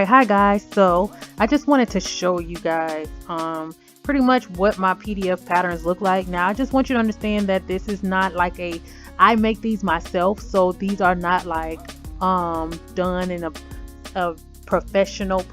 right, hi guys. So I just wanted to show you guys pretty much what my PDF patterns look like. Now I just want you to understand that this is not like I make these myself, so these are not like done in a professional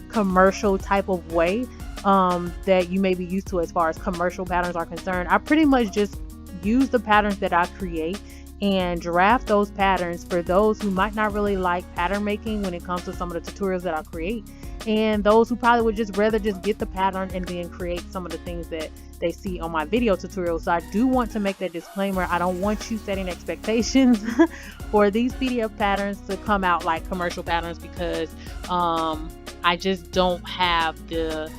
commercial type of way that you may be used to as far as commercial patterns are concerned. I pretty much just use the patterns that I create and draft those patterns for those who might not really like pattern making when it comes to some of the tutorials that I create, and those who probably would just rather just get the pattern and then create some of the things that they see on my video tutorials. So I do want to make that disclaimer. I don't want you setting expectations for these PDF patterns to come out like commercial patterns, because I just don't have the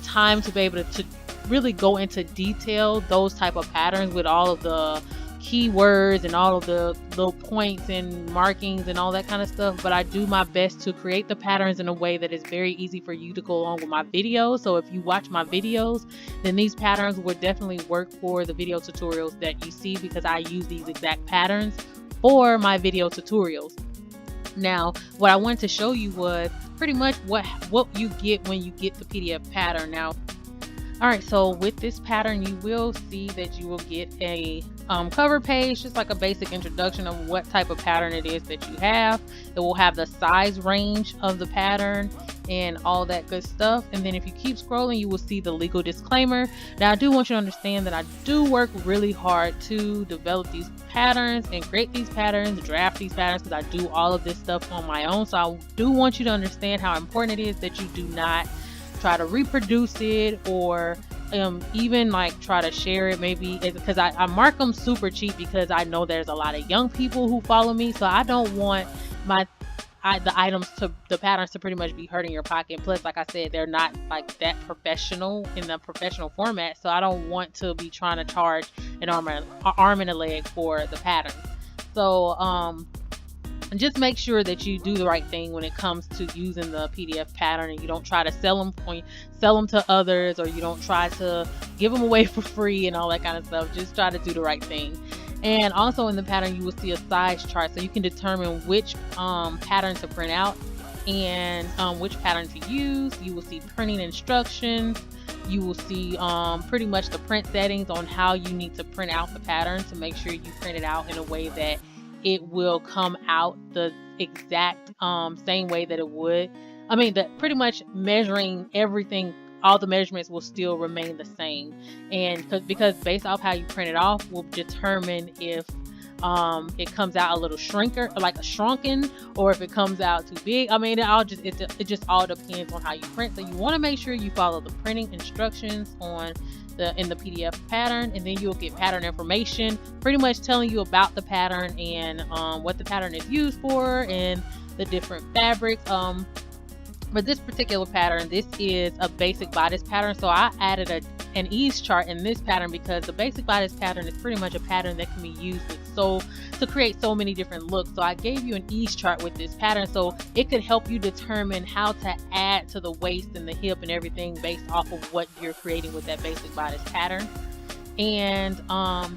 time to be able to really go into detail those type of patterns with all of the keywords and all of the little points and markings and all that kind of stuff. But I do my best to create the patterns in a way that is very easy for you to go along with my videos. So if you watch my videos, then these patterns will definitely work for the video tutorials that you see, because I use these exact patterns for my video tutorials. Now, what I wanted to show you was pretty much what you get when you get the PDF pattern. Now, all right, so with this pattern, you will see that you will get a cover page, just like a basic introduction of what type of pattern it is that you have. It will have the size range of the pattern and all that good stuff. And then if you keep scrolling, you will see the legal disclaimer. Now, I do want you to understand that I do work really hard to develop these patterns and create these patterns, draft these patterns, because I do all of this stuff on my own. So I do want you to understand how important it is that you do not try to reproduce it, or even like try to share it, maybe, because I mark them super cheap, because I know there's a lot of young people who follow me. So I don't want the patterns to pretty much be hurting your pocket. Plus, like I said, they're not like that professional in the professional format, so I don't want to be trying to charge an arm and a leg for the pattern. So just make sure that you do the right thing when it comes to using the PDF pattern, and you don't try to sell them to others, or you don't try to give them away for free and all that kind of stuff. Just try to do the right thing. And also in the pattern, you will see a size chart, so you can determine which pattern to print out and which pattern to use. You will see printing instructions. You will see pretty much the print settings on how you need to print out the pattern to make sure you print it out in a way that it will come out the exact same way that it would. I mean, that pretty much measuring everything, all the measurements will still remain the same. And because based off how you print it off will determine if it comes out a little shrunken, or if it comes out too big. I mean, it just all depends on how you print. So you want to make sure you follow the printing instructions in the PDF pattern, and then you'll get pattern information, pretty much telling you about the pattern and what the pattern is used for and the different fabrics. For this particular pattern, this is a basic bodice pattern, so I added an ease chart in this pattern, because the basic bodice pattern is pretty much a pattern that can be used to create so many different looks. So I gave you an ease chart with this pattern, so it could help you determine how to add to the waist and the hip and everything based off of what you're creating with that basic bodice pattern. And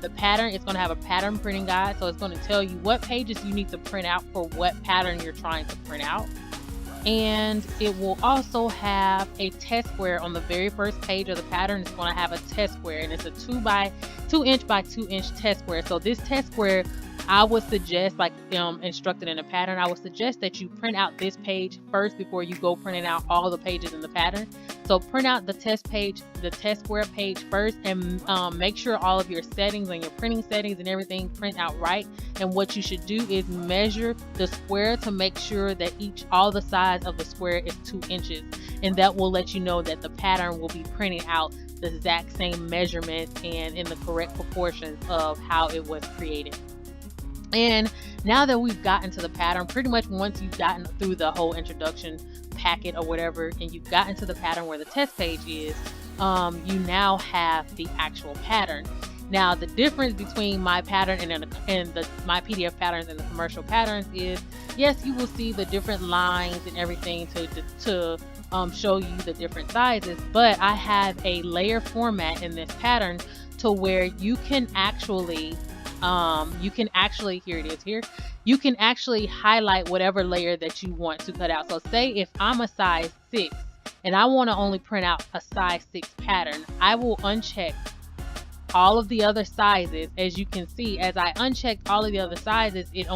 the pattern is going to have a pattern printing guide, so it's going to tell you what pages you need to print out for what pattern you're trying to print out. And it will also have a test square on the very first page of the pattern. It's going to have a test square, and it's a 2 inch by 2 inch test square. So this test square, I would suggest, like instructed in the pattern, I would suggest that you print out this page first before you go printing out all the pages in the pattern. So print out the test square page first, and make sure all of your settings and your printing settings and everything print out right. And what you should do is measure the square to make sure that all the size of the square is 2 inches, and that will let you know that the pattern will be printing out the exact same measurements and in the correct proportions of how it was created. And now that we've gotten to the pattern, pretty much once you've gotten through the whole introduction packet or whatever, and you've gotten to the pattern where the test page is, you now have the actual pattern. Now, the difference between my pattern and my PDF patterns and the commercial patterns is, yes, you will see the different lines and everything to show you the different sizes, but I have a layer format in this pattern to where you can actually here it is here, you can actually highlight whatever layer that you want to cut out. So say if I'm a size 6 and I want to only print out a size 6 pattern, I will uncheck all of the other sizes. As you can see, as I unchecked all of the other sizes, it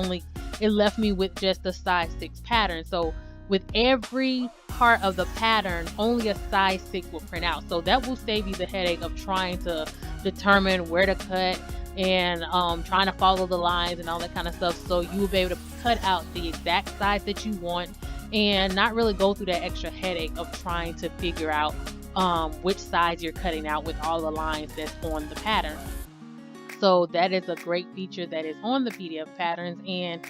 left me with just the size 6 pattern. So with every part of the pattern, only a size 6 will print out. So that will save you the headache of trying to determine where to cut and trying to follow the lines and all that kind of stuff. So you will be able to cut out the exact size that you want and not really go through that extra headache of trying to figure out which size you're cutting out with all the lines that's on the pattern. So that is a great feature that is on the PDF patterns, and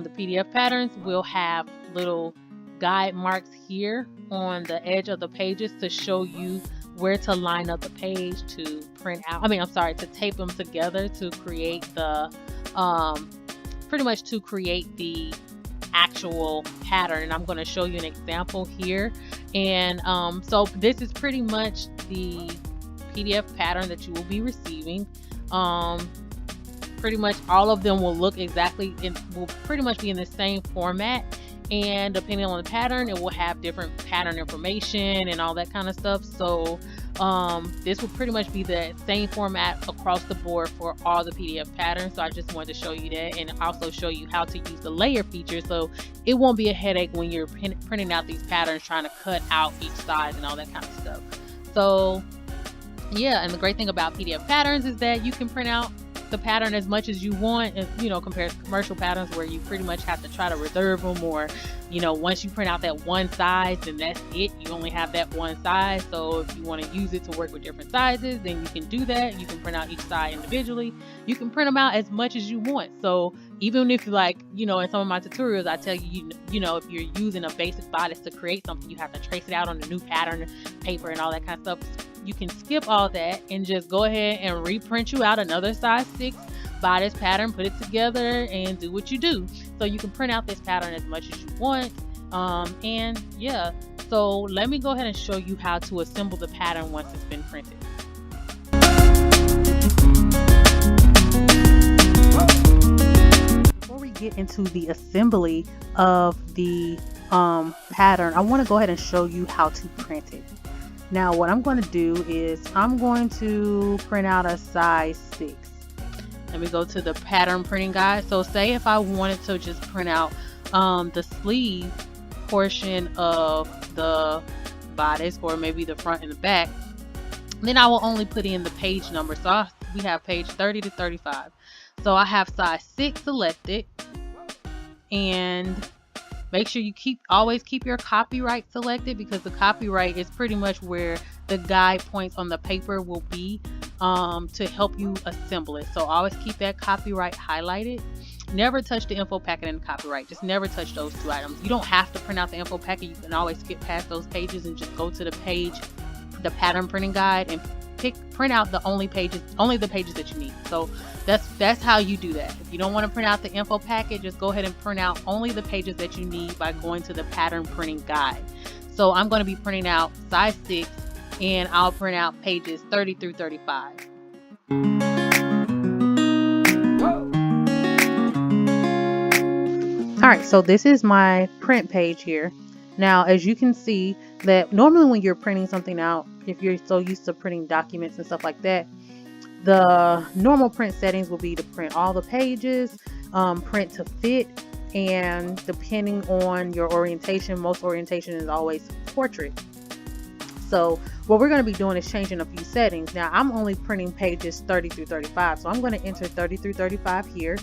the PDF patterns will have little guide marks here on the edge of the pages to show you where to line up the page to print out. To tape them together to create the to create the actual pattern. And I'm going to show you an example here. And so this is pretty much the PDF pattern that you will be receiving. Pretty much all of them will look will pretty much be in the same format, and depending on the pattern, it will have different pattern information and all that kind of stuff. So this will pretty much be the same format across the board for all the PDF patterns. So I just wanted to show you that, and also show you how to use the layer feature, so it won't be a headache when you're printing out these patterns, trying to cut out each size and all that kind of stuff. So yeah, and the great thing about PDF patterns is that you can print out the pattern as much as you want, compared to commercial patterns where you pretty much have to try to reserve them, or once you print out that one size, then that's it. You only have that one size. So if you want to use it to work with different sizes, then you can do that. You can print out each size individually. You can print them out as much as you want. So even if, like, in some of my tutorials, I tell you, if you're using a basic bodice to create something, you have to trace it out on the new pattern paper and all that kind of stuff. You can skip all that and just go ahead and reprint you out another size 6 bodice pattern, put it together, and do what you do. So you can print out this pattern as much as you want. And yeah, so let me go ahead and show you how to assemble the pattern once it's been printed. Before we get into the assembly of the pattern, I want to go ahead and show you how to print it. Now what I'm going to do is I'm going to print out a size 6. Let me go to the pattern printing guide. So say if I wanted to just print out the sleeve portion of the bodice, or maybe the front and the back, then I will only put in the page number. So we have page 30 to 35. So I have size 6 selected, and make sure you always keep your copyright selected, because the copyright is pretty much where the guide points on the paper will be to help you assemble it. So always keep that copyright highlighted. Never touch the info packet and the copyright. Just never touch those two items. You don't have to print out the info packet. You can always skip past those pages and just go to the page, the pattern printing guide, and print out only the pages that you need. So that's how you do that. If you don't want to print out the info packet, just go ahead and print out only the pages that you need by going to the pattern printing guide. So I'm going to be printing out size 6, and I'll print out pages 30 through 35. Alright, so this is my print page here. Now, as you can see, that normally when you're printing something out, if you're so used to printing documents and stuff like that, the normal print settings will be to print all the pages, print to fit, and depending on your orientation, most orientation is always portrait. So what we're going to be doing is changing a few settings. Now I'm only printing pages 30 through 35, so I'm going to enter 30 through 35 here.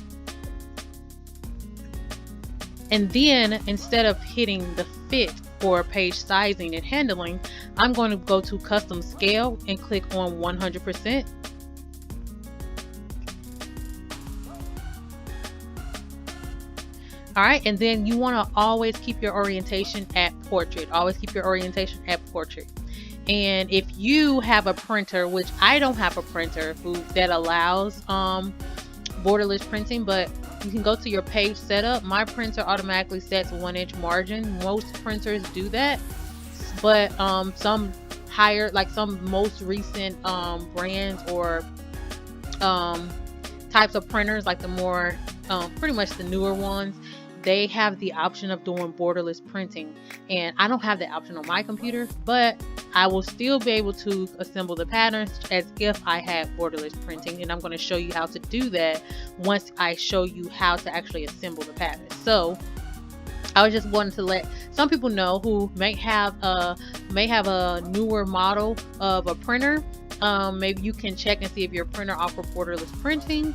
And then instead of hitting the fit for page sizing and handling, I'm going to go to custom scale and click on 100%. Alright, and then you want to always keep your orientation at portrait. Always keep your orientation at portrait. And if you have a printer, which I don't have a printer that allows borderless printing, but you can go to your page setup. My printer automatically sets 1-inch margin. Most printers do that, but some higher, like some most recent brands or types of printers, like the more pretty much the newer ones, they have the option of doing borderless printing, and I don't have that option on my computer, but I will still be able to assemble the patterns as if I had borderless printing, and I'm going to show you how to do that once I show you how to actually assemble the patterns. So I was just wanting to let some people know who may have a newer model of a printer. Maybe you can check and see if your printer offers borderless printing.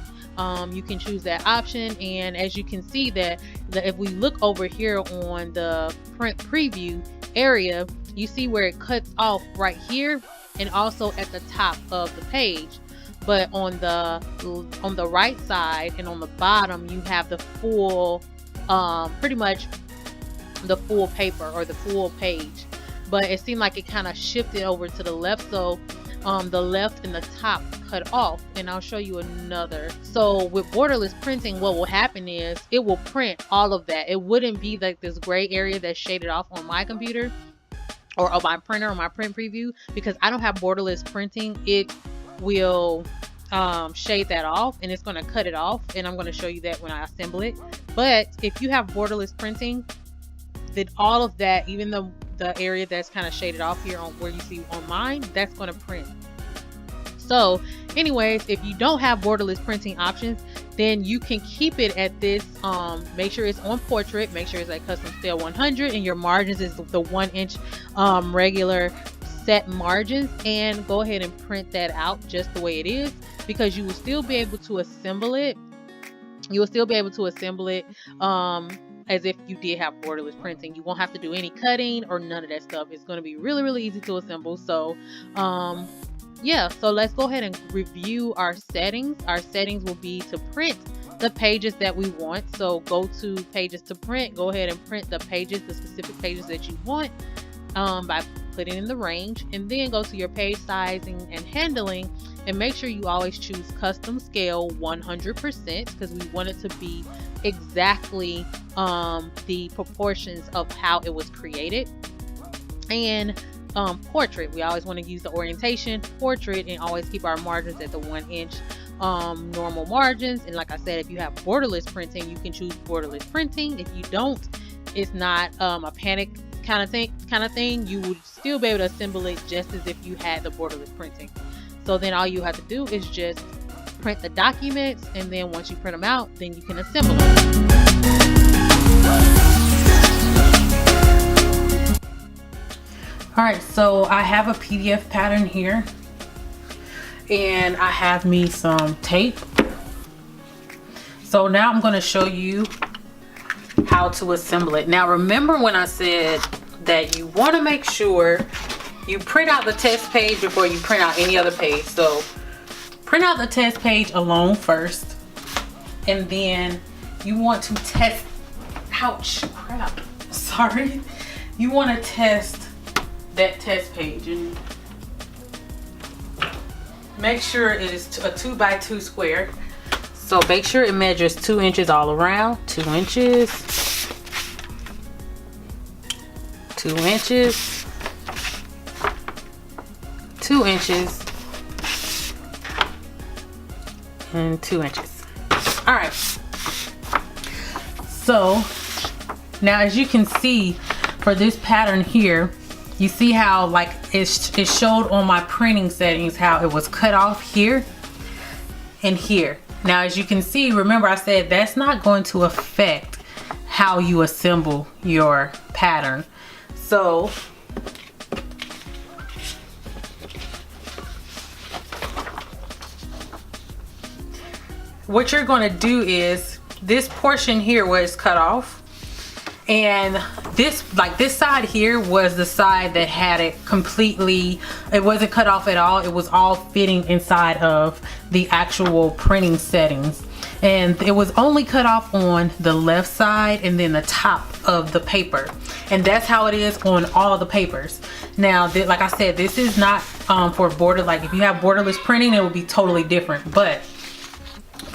You can choose that option, and as you can see that if we look over here on the print preview area, you see where it cuts off right here and also at the top of the page. But on the right side and on the bottom, you have the full, pretty much the full paper or the full page. But it seemed like it kind of shifted over to the left, so the left and the top cut off, and I'll show you another. So with borderless printing, what will happen is it will print all of that. It wouldn't be like this gray area that's shaded off on my computer or on my printer or my print preview, because I don't have borderless printing. It will shade that off, and it's going to cut it off, and I'm going to show you that when I assemble it. But if you have borderless printing, then all of that, even the area that's kind of shaded off here on where you see on mine, that's going to print. So anyways, if you don't have borderless printing options, then you can keep it at this, make sure it's on portrait, make sure it's at custom scale 100, and your margins is the 1 inch regular set margins, and go ahead and print that out just the way it is, because you will still be able to assemble it. You will still be able to assemble it as if you did have borderless printing. You won't have to do any cutting or none of that stuff. It's going to be really, really easy to assemble. So yeah, so let's go ahead and review our settings. Our settings will be to print the pages that we want. So go to pages to print, go ahead and print the pages, the specific pages that you want, by putting in the range, and then go to your page sizing and handling, and make sure you always choose custom scale 100%, because we want it to be exactly the proportions of how it was created. And portrait, we always want to use the orientation portrait, and always keep our margins at the 1 inch normal margins. And like I said, if you have borderless printing, you can choose borderless printing. If you don't, it's not a panic kind of thing. You would still be able to assemble it just as if you had the borderless printing. So then all you have to do is just print the documents, and then once you print them out, then you can assemble them. Alright, so I have a PDF pattern here, and I have me some tape. So now I'm going to show you how to assemble it. Now remember when I said that you want to make sure you print out the test page before you print out any other page. So print out the test page alone first, and then you want to test, ouch, crap, sorry. You want to test that test page, and make sure it is a 2 by 2 square. So make sure it measures 2 inches all around, 2 inches, 2 inches, 2 inches, and 2 inches. All right. So now, as you can see, for this pattern here, you see how like it showed on my printing settings how it was cut off here and here. Now as you can see, remember I said that's not going to affect how you assemble your pattern. So what you're going to do is this portion here where it's cut off, and this side here was the side that had it completely, it wasn't cut off at all. It was all fitting inside of the actual printing settings, and it was only cut off on the left side and then the top of the paper, and that's how it is on all of the papers. Now like I said, this is not for border, like if you have borderless printing it will be totally different, but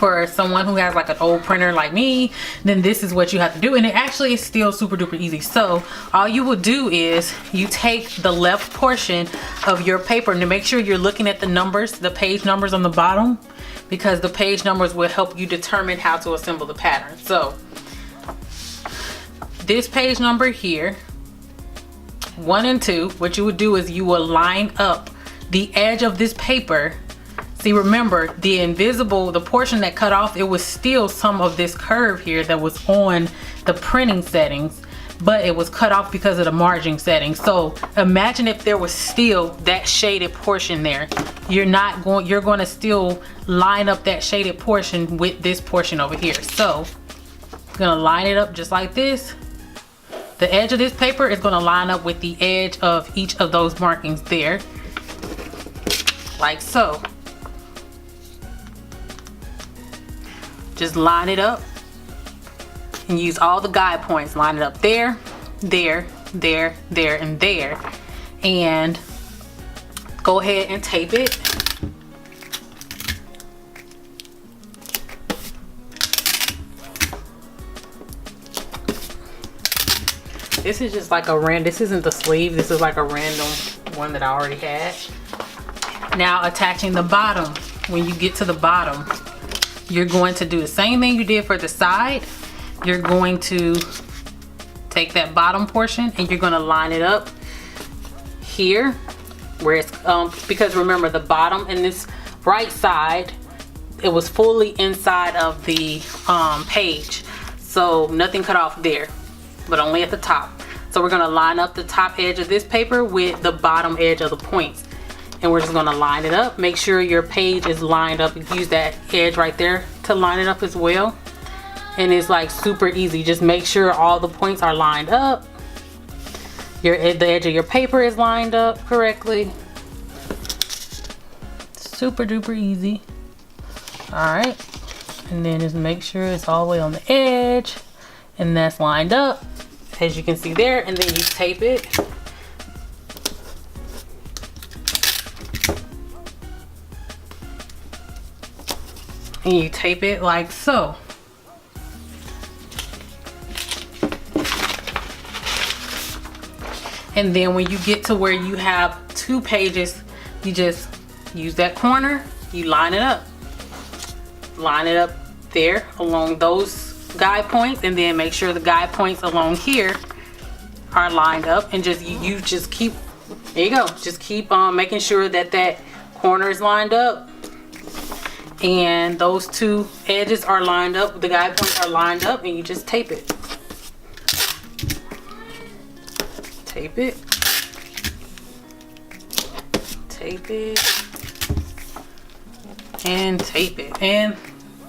for someone who has like an old printer like me, then this is what you have to do, and it actually is still super duper easy. So all you will do is you take the left portion of your paper, and to make sure you're looking at the numbers, the page numbers on the bottom, because the page numbers will help you determine how to assemble the pattern. So this page number here, 1 and 2, what you would do is you will line up the edge of this paper. See, remember, the portion that cut off, it was still some of this curve here that was on the printing settings, but it was cut off because of the margin settings. So imagine if there was still that shaded portion there. You're going to still line up that shaded portion with this portion over here. So I'm gonna line it up just like this. The edge of this paper is gonna line up with the edge of each of those markings there, like so. Just line it up and use all the guide points. Line it up there, there, there, there, and there. And go ahead and tape it. This is just like this isn't the sleeve, this is like a random one that I already had. Now attaching the bottom, when you get to the bottom, you're going to do the same thing you did for the side. You're going to take that bottom portion and you're going to line it up here where it's because remember, the bottom and this right side, it was fully inside of the page, so nothing cut off there, but only at the top. So we're going to line up the top edge of this paper with the bottom edge of the points. And we're just gonna line it up. Make sure your page is lined up. Use that edge right there to line it up as well. And it's like super easy. Just make sure all the points are lined up. The edge of your paper is lined up correctly. Super duper easy. All right. And then just make sure it's all the way on the edge. And that's lined up, as you can see there. And then you tape it. And you tape it like so. And then when you get to where you have 2 pages, you just use that corner, you line it up. Line it up there along those guide points, and then make sure the guide points along here are lined up, and you just keep, there you go, just keep making sure that that corner is lined up. And those 2 edges are lined up, the guide points are lined up, and you just tape it. Tape it. Tape it. And tape it. And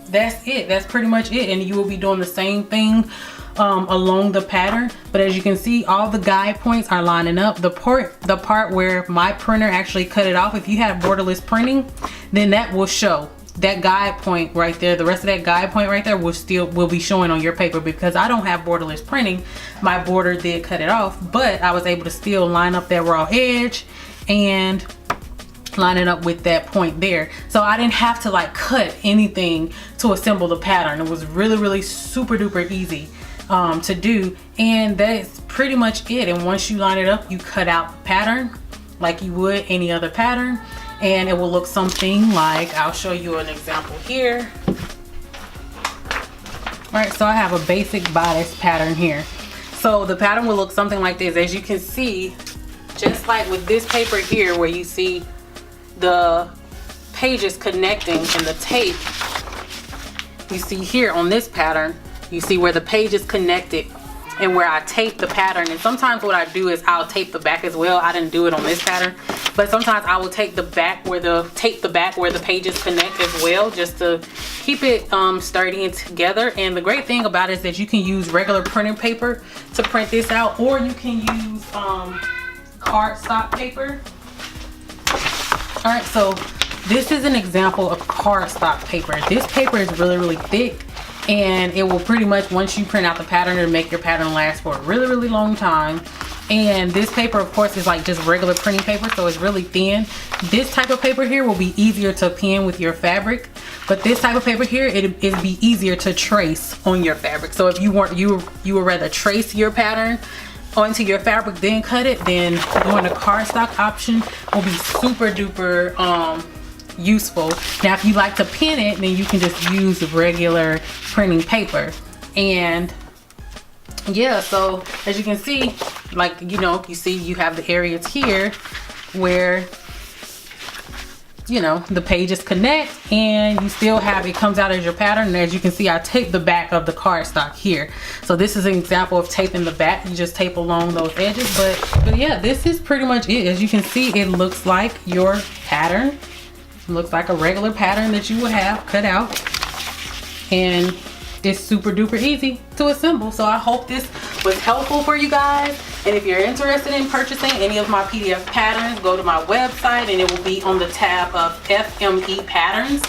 that's it. That's pretty much it. And you will be doing the same thing along the pattern. But as you can see, all the guide points are lining up. The part where my printer actually cut it off, if you have borderless printing, then that will show. That guide point right there, the rest of that guide point right there will be showing on your paper. Because I don't have borderless printing, my border did cut it off, but I was able to still line up that raw edge and line it up with that point there. So I didn't have to like cut anything to assemble the pattern. It was really super duper easy to do, and that's pretty much it. And once you line it up, you cut out the pattern like you would any other pattern. And it will look something like, I'll show you an example here. All right, so I have a basic bodice pattern here. So the pattern will look something like this. As you can see, just like with this paper here, where you see the pages connecting and the tape, you see here on this pattern, you see where the page is connected and where I tape the pattern. And sometimes what I do is I'll tape the back as well. I didn't do it on this pattern, but sometimes I will tape the back where the pages connect as well, just to keep it sturdy and together. And the great thing about it is that you can use regular printer paper to print this out, or you can use cardstock paper. All right, so this is an example of cardstock paper. This paper is really thick, and it will pretty much, once you print out the pattern, it'll make your pattern last for a really long time. And this paper, of course, is like just regular printing paper, so it's really thin. This type of paper here will be easier to pin with your fabric, but But this type of paper here, it'd be easier to trace on your fabric. So if you would rather trace your pattern onto your fabric then cut it, then doing the cardstock option will be super duper useful. Now if you like to pin it, then you can just use regular printing paper. And yeah, so as you can see, like, you know, you see you have the areas here where, you know, the pages connect, and you still have, it comes out as your pattern. And as you can see, I taped the back of the cardstock here. So this is an example of taping the back. You just tape along those edges. But yeah, this is pretty much it. As you can see, it looks like your pattern. It looks like a regular pattern that you would have cut out. And it's super duper easy to assemble. So I hope this was helpful for you guys. And if you're interested in purchasing any of my PDF patterns, go to my website and it will be on the tab of FME patterns.